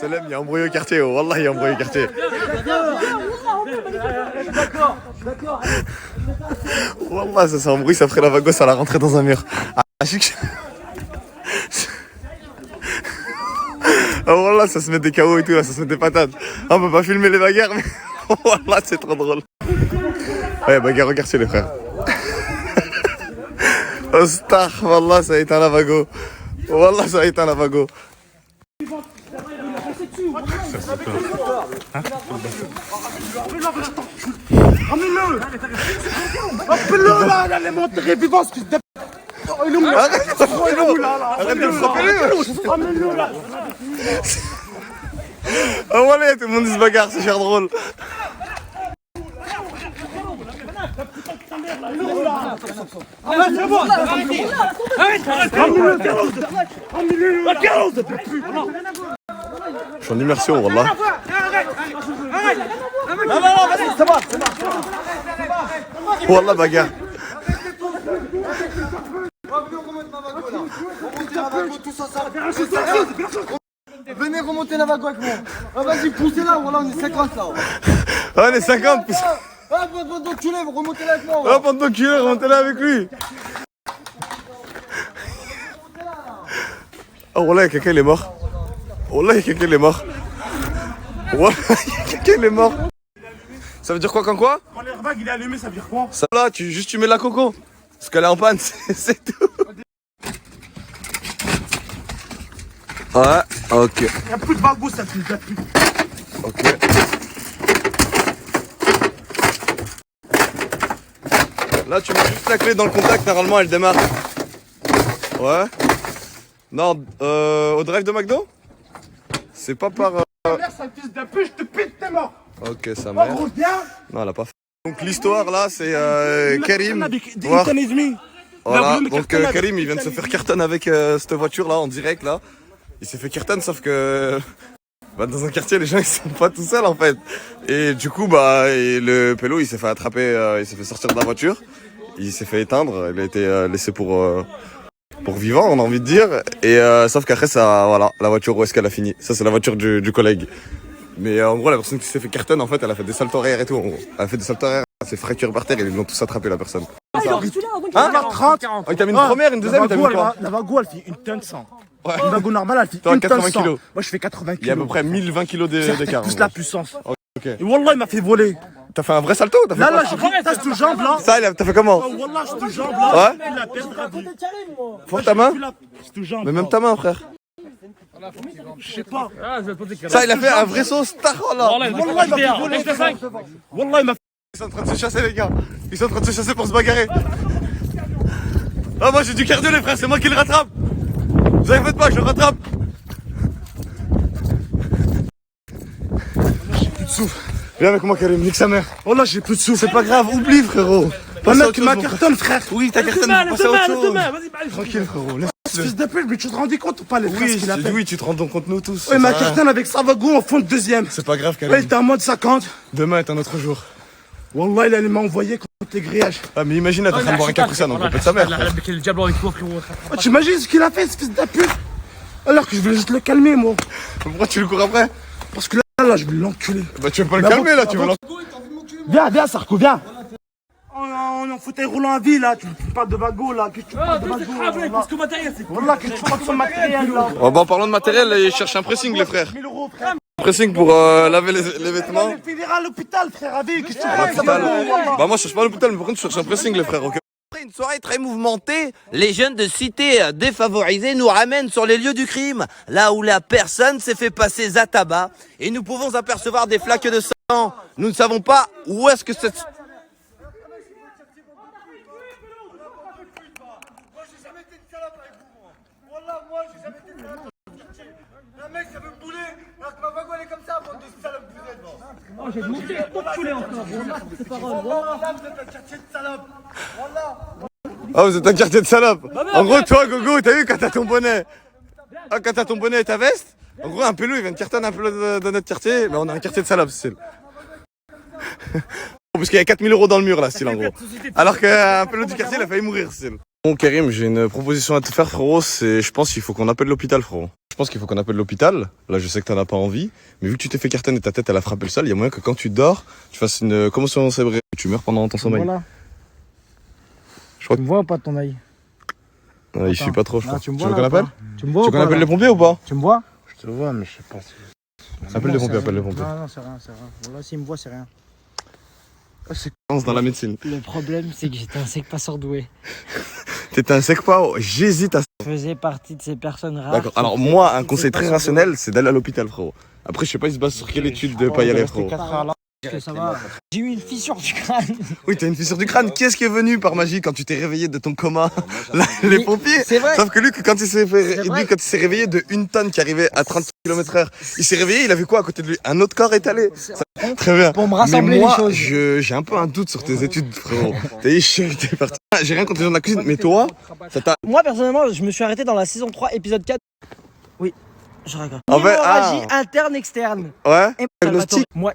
Salam, il y a embrouillé au quartier, oh, Wallah, il y a embrouillé au quartier. Wallah, ça s'est embrouillé, ça ferait la vago, ça l'a rentré dans un mur. Ah, chic. Oh, Wallah, ça se met des KO et tout, là, ça se met des patates. Ah, on peut pas filmer les bagarres, mais Wallah, c'est trop drôle. Ouais, bagarre au quartier, les frères. Ostah, Wallah, ça a été un lavago. Wallah, ça a été un lavago. Ramène-le! Appelle-le là, il allait montrer vivant ce fils de... Il est où là? Arrête de le frapper! Ramène-le là! Oh voilà, tout le monde se bagarre, c'est cher drôle. Je suis en immersion, wallah. Wallah, bagarre. Venez remonter la vague avec moi. Ah, vas-y, poussez là, voilà, on est 50 là. Ah, on est 50. Ah, pendant que tu lèves, remontez là avec moi. Ah, pendant qu'il est, remontez là avec lui. Oh, wallah, quelqu'un il est mort. Wallah, quelqu'un il est mort. Wallah, quelqu'un il est mort. Ça veut dire quoi quand quoi? Quand l'airbag il est allumé, ça veut dire quoi? Ça là, tu mets la coco. Parce qu'elle est en panne, c'est tout. Ouais, ok. Y'a plus de bagou, ça fils de pute. Ok. Là, tu mets juste la clé dans le contact, normalement elle démarre. Ouais. Non, au drive de McDo? C'est pas par. Ta mère, c'est un fils de pute, je te pite, t'es mort. Ok, ça Oh, marche. gros, viens. Non, elle a pas fait. Donc l'histoire là, c'est Karim. Voir. Voilà, donc Karim il vient de se faire carton avec cette voiture là en direct là. Il s'est fait carton sauf que bah, dans un quartier les gens ils sont pas tout seuls en fait. Et du coup bah et le pélo il s'est fait attraper, il s'est fait sortir de la voiture. Il s'est fait éteindre, il a été laissé pour vivant on a envie de dire. Et sauf qu'après ça voilà, la voiture où est-ce qu'elle a fini? Ça c'est la voiture du collègue. Mais en gros la personne qui s'est fait carton en fait elle a fait des saltos arrière et tout en gros. Elle a fait des saltos arrière, elle s'est fracturée par terre et ils l'ont tous attrapé la personne. Hein? 30. Oh, il t'a mis une première, une deuxième, il t'a mis quoi? La vago elle fait une tonne 100. Ouais. Une vago normale elle fait Toi, une tonne 80 100. kilos. Moi je fais 80 kilos. Il y a à peu près 1020 kilos d'écart. Plus la puissance. Ok. Et Wallah il m'a fait voler. T'as fait un vrai salto? T'as fait Là quoi? là, j'ai pris cette jambe là. Ça, t'as fait comment? Oh, Wallah, cette jambe là. Ouais. Il a perdu. Faut ta main? Cette jambe. Mais même ta main, frère. Je sais pas. Ça, il a fait un vrai saut star, oh là. Wallah il m'a fait voler. Wallah il m'a fait. Ils sont en train de se chasser, les gars. Ils sont en train de se chasser pour se bagarrer. Ah, moi, j'ai du cardio, les frères. C'est moi qui le rattrape. Vous avez fait pas, je le rattrape. J'ai plus de souffle. Viens avec moi, Karim, nique sa mère. Wallah j'ai plus de souffle. C'est pas grave, oublie, frérot. Un Passe à mec autre qui m'a chose, mon frère. cartonne frère. Oui, t'as cartonné. Passe à autre chose. Vas-y, Tranquille, frérot. fils de pute, mais tu te rendais compte ou pas les phrases qu'il a fait? Oui, tu te rends compte, nous tous. Ouais, ma cartonne avec sa vago en fond de deuxième. C'est pas grave, Ouais, il Karim. était en mode 50. Demain est un autre jour. Wallah, il allait m'envoyer contre les grillages. Ah, mais imagine, t'es en train de boire un capucin, donc on peut de sa mère. Oh, tu imagines ce qu'il a fait, ce fils de pute? Alors que je voulais juste le calmer, moi. Pourquoi tu le cours après? Parce que là, je vais l'enculer. Bah, tu veux pas le calmer là, tu veux Viens, Sarko, viens. On est en fauteuil roulant à vie, là. Tu parles de vago, là. Qu'est-ce que tu parles de vago, parce que matériel, c'est quoi? Wallah, qu'est-ce que tu parles de son matériel, là? Oh, bah, en parlant de matériel, ils cherchent un pressing, les frères. 1000 euros, frère. Un pressing pour laver les vêtements. Il finira à l'hôpital, frère, à vie. Qu'est-ce que tu À parles de ça, l'hôpital. vago, wallah? Bah, moi, je cherche pas à l'hôpital, mais par contre, je cherche un pressing, les frères, ok? Après une soirée très mouvementée, les jeunes de cité défavorisées nous ramènent sur les lieux du crime, là où la personne s'est fait passer à tabac, et nous pouvons apercevoir des flaques de sang. Nous ne savons pas où est-ce que cette... Un mec, ça veut me bouler, alors que ma vague elle est comme ça, bande de salopes, vous êtes, bon. Oh, j'ai demandé pour te couler encore. C'est pas grave. Wallah, vous êtes un quartier de salopes. Wallah. Ah, vous êtes un quartier de salopes. En gros, toi, Gogo, t'as vu quand t'as ton bonnet? Ah, quand t'as ton bonnet et ta veste? En gros, un pélo, il vient de cartonner un peu de notre quartier, mais on a un quartier de salopes, style. Parce qu'il y a 4000 € dans le mur, là, style, en gros. Alors qu'un pélo du quartier, il a failli mourir, style. Bon Karim, j'ai une proposition à te faire frérot, je pense qu'il faut qu'on appelle l'hôpital frérot. Je pense qu'il faut qu'on appelle l'hôpital, là je sais que t'en as pas envie, mais vu que tu t'es fait carton et ta tête elle a frappé le sol, il y a moyen que quand tu dors, tu fasses une commotion cérébrale, tu meurs pendant ton sommeil. Voilà. Je crois Tu me vois ou pas de ton œil? Il suffit pas trop je Ah, crois. tu me Tu vois veux qu'on là, appelle? Tu me vois Tu ou veux qu'on pas, appelle là? les pompiers ou pas? Tu me vois? Je te vois, mais je sais pas si... Appelle les pompiers, c'est appelle les rien. pompiers. Non, non, c'est rien, c'est rien. Voilà, s'il me voit, c'est rien. C'est dans la médecine. Le problème, c'est que j'étais un sec pas surdoué. T'étais un sec pas, j'hésite à... Je faisais partie de ces personnes rares. D'accord, qui alors faisaient moi, partie un de conseil ces très pas rationnel, c'est d'aller à l'hôpital frérot. Après je sais pas, il se base sur quelle étude de pas y aller frérot. 4 heures là. surdoués. Que ça va. J'ai eu une fissure du crâne. Oui, t'as une fissure du crâne. Qui est-ce qui est venu par magie quand tu t'es réveillé de ton coma? Là, les pompiers. C'est vrai. Sauf que lui, quand il s'est vrai. réveillé de une tonne qui arrivait à 30 km/h, il s'est réveillé, il a vu quoi à côté de lui? Un autre corps étalé. Très bien. Pour me rassembler mais moi, les choses. j'ai un peu un doute sur tes études, frérot. T'es parti. J'ai rien contre les gens de la cuisine, mais toi, ça t'a. Moi, personnellement, je me suis arrêté dans la saison 3, épisode 4. Oui, je regrette. En fait, Hémorragie interne-externe. Ouais. Et Diagnostic. Moi,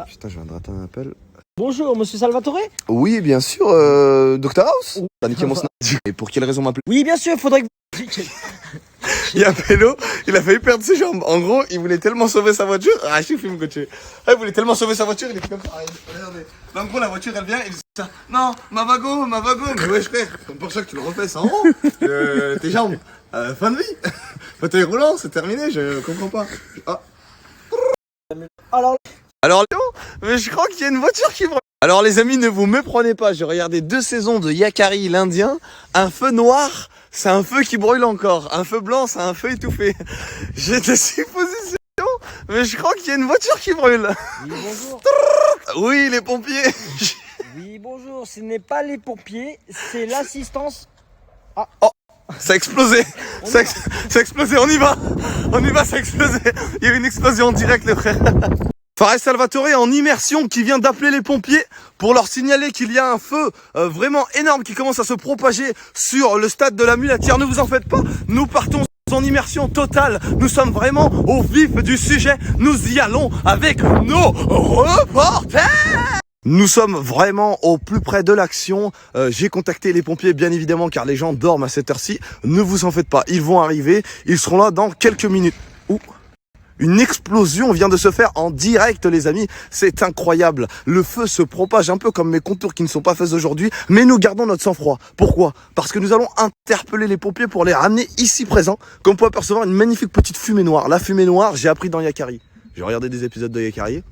Putain, je viens de rater un appel. Bonjour, monsieur Salvatore. Oui, bien sûr, Dr House. T'as niqué mon snap. Et pour quelle raison m'appeler? Oui, bien sûr, faudrait que... Il y a Pélo, il a failli perdre ses jambes. En gros, il voulait tellement sauver sa voiture. Ah, je filme, coach. Il voulait tellement sauver sa voiture, il était comme ça. Regardez. En gros, la voiture, elle vient, il dit ça. Non, ma vago. Mais wesh, frère, c'est pour ça que tu le refais, ça en haut. Tes jambes. Fin de vie. Fauteuil roulant, c'est terminé, je comprends pas. Ah. Alors, mais je crois qu'il y a une voiture qui brûle. Alors, les amis, ne vous méprenez pas. J'ai regardé 2 saisons de Yakari, l'Indien. Un feu noir, c'est un feu qui brûle encore. Un feu blanc, c'est un feu étouffé. J'ai des suppositions, mais je crois qu'il y a une voiture qui brûle. Oui, bonjour. Oui, les pompiers. Oui, bonjour. Ce n'est pas les pompiers, c'est l'assistance. Ça a explosé. Ça a explosé. On y va, ça a explosé. Il y a eu une explosion en direct, les frères. Fares Salvatore est en immersion qui vient d'appeler les pompiers pour leur signaler qu'il y a un feu vraiment énorme qui commence à se propager sur le stade de la Mulatière. Ne vous en faites pas, nous partons en immersion totale. Nous sommes vraiment au vif du sujet. Nous y allons avec nos reporters. Nous sommes vraiment au plus près de l'action. J'ai contacté les pompiers bien évidemment car les gens dorment à cette heure-ci. Ne vous en faites pas, ils vont arriver. Ils seront là dans quelques minutes. Ouh. Une explosion vient de se faire en direct, les amis. C'est incroyable. Le feu se propage un peu comme mes contours qui ne sont pas faits aujourd'hui. Mais nous gardons notre sang-froid. Pourquoi? Parce que nous allons interpeller les pompiers pour les ramener ici présents. Comme vous pouvez apercevoir, une magnifique petite fumée noire. La fumée noire, j'ai appris dans Yakari. J'ai regardé des épisodes de Yakari.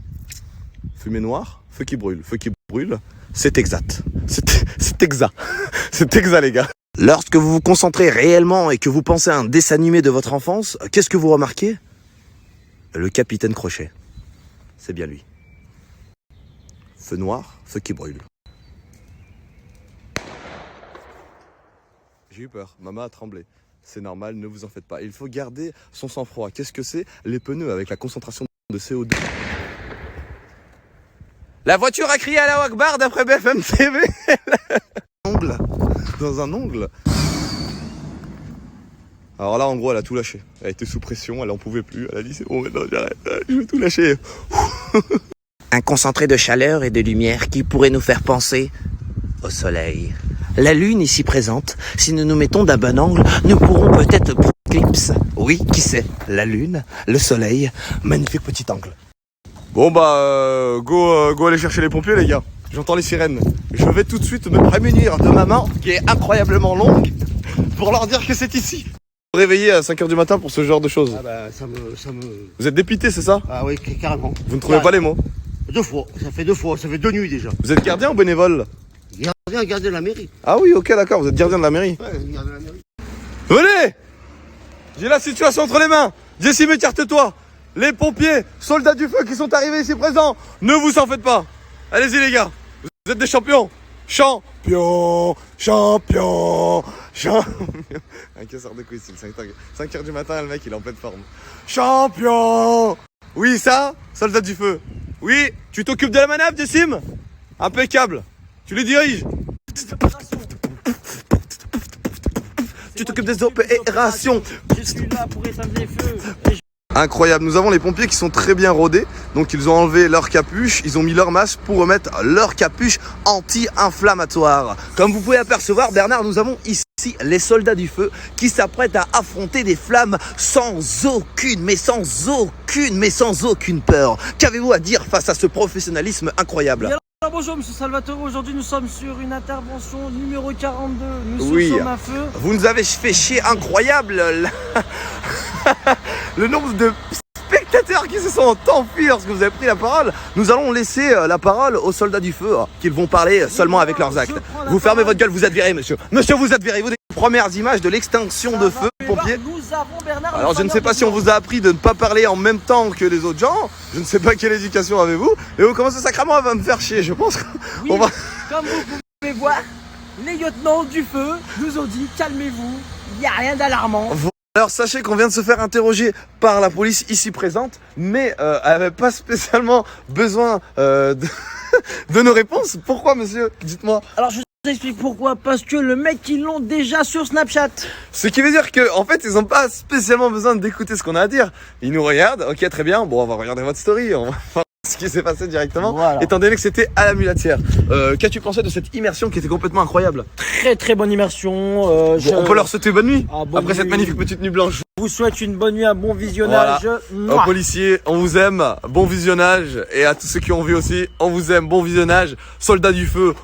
Fumée noire, feu qui brûle. Feu qui brûle, c'est exact. C'est exact. C'est exact, les gars. Lorsque vous vous concentrez réellement et que vous pensez à un dessin animé de votre enfance, qu'est-ce que vous remarquez? Le capitaine Crochet. C'est bien lui. Feu noir, feu qui brûle. J'ai eu peur, maman a tremblé. C'est normal, ne vous en faites pas. Il faut garder son sang-froid. Qu'est-ce que c'est? Les pneus avec la concentration de CO2. La voiture a crié à la Akbar d'après BFM TV. Ongle. Dans un ongle. Alors là, en gros, elle a tout lâché. Elle était sous pression, elle en pouvait plus. Elle a dit, c'est bon, maintenant j'arrête, je vais tout lâcher. Un concentré de chaleur et de lumière qui pourrait nous faire penser au soleil. La lune ici présente, si nous nous mettons d'un bon angle, nous pourrons peut-être prendre l'éclipse. Oui, qui sait? La lune, le soleil, magnifique petit angle. Bon bah, go aller chercher les pompiers, les gars. J'entends les sirènes. Je vais tout de suite me prémunir de ma main, qui est incroyablement longue, pour leur dire que c'est ici. Réveillé à 5h du matin pour ce genre de choses. Ah bah ça me... Vous êtes dépité, c'est ça? Ah oui, carrément. Vous ne trouvez pas les mots? 2 fois, ça fait 2 fois, ça fait 2 nuits déjà. Vous êtes gardien ou bénévole? Gardien de la mairie. Ah oui, ok, d'accord, vous êtes gardien de la mairie. Ouais, gardien de la mairie. Venez! J'ai la situation entre les mains. Jessie, écarte-toi. Les pompiers, soldats du feu qui sont arrivés ici présents, ne vous en faites pas. Allez-y les gars, vous êtes des champions. Champion. Un casseur de couilles, c'est 5h du matin, le mec il est en pleine forme. Champion. Oui, ça, soldat du feu. Oui, tu t'occupes de la manœuvre, Jessim? Impeccable. Tu les diriges. Tu t'occupes des opérations. Je suis là pour éteindre les feux. Incroyable, nous avons les pompiers qui sont très bien rodés. Donc ils ont enlevé leur capuche, ils ont mis leur masque pour remettre leur capuche anti-inflammatoire. Comme vous pouvez apercevoir, Bernard, nous avons ici les soldats du feu qui s'apprêtent à affronter des flammes sans aucune peur. Qu'avez-vous à dire face à ce professionnalisme incroyable? Alors bonjour Monsieur Salvatore, aujourd'hui nous sommes sur une intervention numéro 42, nous Oui. sommes à feu. Vous nous avez fait chier incroyable le nombre de spectateurs qui se sont enfuis lorsque vous avez pris la parole. Nous allons laisser la parole aux soldats du feu, qu'ils vont parler seulement avec leurs actes. Vous fermez votre gueule, vous êtes viré, monsieur. Monsieur, vous êtes viré. Vous avez les premières images de l'extinction de feu, pompiers. Nous avons Bernard. Alors je ne sais pas si on vous a appris de ne pas parler en même temps que les autres gens. Je ne sais pas quelle éducation avez-vous. Et vous commencez sacrément à me faire chier. Je pense Oui, qu'on va... comme vous pouvez voir, les lieutenants du feu nous ont dit calmez-vous, il n'y a rien d'alarmant. Alors sachez qu'on vient de se faire interroger par la police ici présente, mais elle n'avait pas spécialement besoin de nos réponses. Pourquoi, monsieur? Dites-moi. Alors je vous explique pourquoi, parce que le mec ils l'ont déjà sur Snapchat. Ce qui veut dire que, en fait, ils n'ont pas spécialement besoin d'écouter ce qu'on a à dire. Ils nous regardent, ok, très bien, bon, on va regarder votre story, on va voir ce qui s'est passé directement, Voilà. étant donné que c'était à la mulatière. Qu'as-tu pensé de cette immersion qui était complètement incroyable? Très très bonne immersion. Bon, on peut leur souhaiter bonne nuit, Ah, bonne après cette nuit. magnifique petite nuit blanche. Je vous souhaite une bonne nuit, un bon visionnage. Aux policiers, on vous aime, bon visionnage, et à tous ceux qui ont vu aussi, on vous aime, bon visionnage. Soldats du feu,